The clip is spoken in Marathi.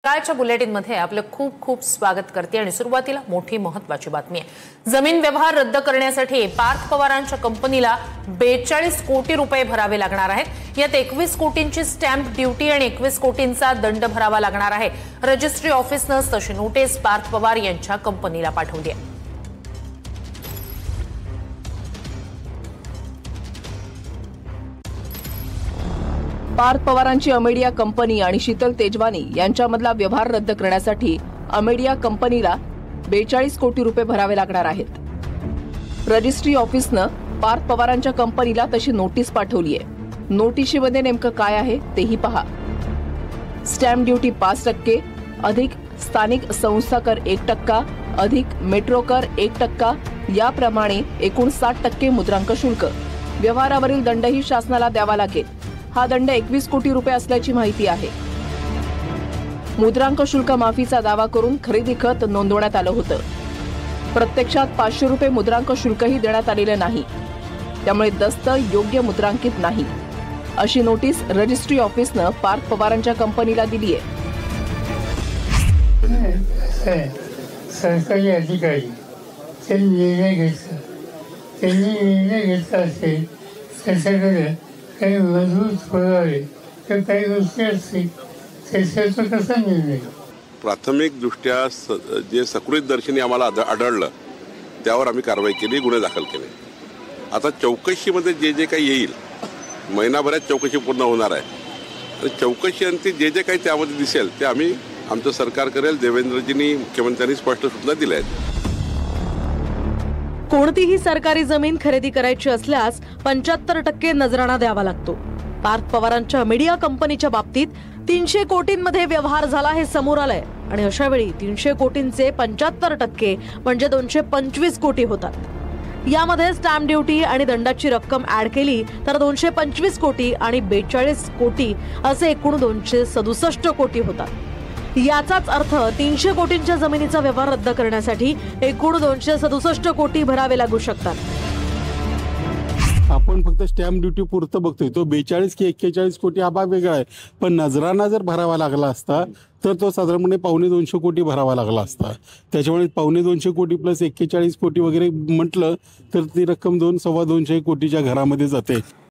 सकाळच्या बुलेटिनमध्ये आपलं खूप खूप स्वागत करते आणि सुरुवातीला मोठी महत्त्वाची बातमी आहे। जमीन व्यवहार रद्द करण्यासाठी पार्थ पवारांच्या कंपनीला 42 कोटी रुपये भरावे लागणार आहेत। यात 21 कोटींची स्टॅम्प ड्युटी आणि 21 कोटींचा दंड भरावा लागणार आहे। रजिस्ट्री ऑफिसने तशी नोटीस पार्थ पवार यांच्या कंपनीला पाठवली आहे। पार्थ पवारांची अमेडिया कंपनी आणि शीतल तेजवानी यांच्यामधला व्यवहार रद्द करण्यासाठी अमेडिया कंपनीला 42 कोटी रुपये भरावे लागणार आहेत। रजिस्ट्री ऑफिसने पार्थ पवारांच्या कंपनीला तशी नोटीस पाठवली आहे। नोटिशीमध्ये नेमकं काय आहे तेही पहा। स्टॅम्प ड्युटी 5% अधिक स्थानिक संस्था कर 1% अधिक मेट्रो कर 1% याप्रमाणे एकूण 60% मुद्रांक शुल्क। व्यवहारावरील दंडही शासनाला द्यावा लागेल। हा दंड 21 कोटी रुपये असल्याची माहिती आहे। मुद्रांक शुल्क माफीचा दावा करून खरेदी खत नोंदवण्यात आलं होतं। प्रत्यक्षात 500 रुपये मुद्रांक शुल्कही देण्यात आलेलं नाही, त्यामुळे दस्त योग्य मुद्रांकित नाही अशी नोटीस रजिस्ट्री ऑफिसने पार्थ पवारांच्या कंपनीला दिली आहे। सरकारी अधिकारी त्यांनी निर्णय घेतला असेल त्याच्याकडे काही मजबूत पुरावे तर काही गोष्टी असतील त्याचा कसा निर्णय। प्राथमिक दृष्ट्या जे सकृत दर्शनी आम्हाला आढळलं त्यावर आम्ही कारवाई केली, गुन्हे दाखल केले। आता चौकशीमध्ये जे जे काही येईल, महिनाभरात चौकशी पूर्ण होणार आहे आणि चौकशी अंती जे जे काही त्यामध्ये दिसेल ते आम्ही आमचं सरकार करेल। देवेंद्रजींनी मुख्यमंत्र्यांनी स्पष्ट सूचना दिल्या आहेत। कोणतीही सरकारी जमीन खरेदी करायची असल्यास 75% नजराणा द्यावा लागतो। पार्थ पवारांच्या मीडिया कंपनीच्या बाबतीत 300 कोटींमध्ये व्यवहार झाला हे समोर आलंय आणि अशा वेळी 300 कोटींचे 75% म्हणजे 225 कोटी होतात। यामध्ये स्टॅम्प ड्युटी आणि दंडाची रक्कम ऍड केली तर 225 कोटी आणि 42 कोटी असे एकूण 267 कोटी होतात। याचाच अर्थ 300 कोटींच्या जमिनीचा व्यवहार रद्द करण्यासाठी एकूण 267 कोटी भरावे लागू शकतात। आपण फक्त स्टॅम्प ड्युटी पुरतं बघतोय, तो 42 की 41 कोटी हा भाग वेगळा आहे, पण नजराना जर भरावा लागला असता तर तो साधारणपणे 250 कोटी भरावा लागला असता। त्याच्यामुळे 250 कोटी प्लस 41 कोटी वगैरे म्हटलं तर ती रक्कम 2-2.25 कोटीच्या घरामध्ये जाते।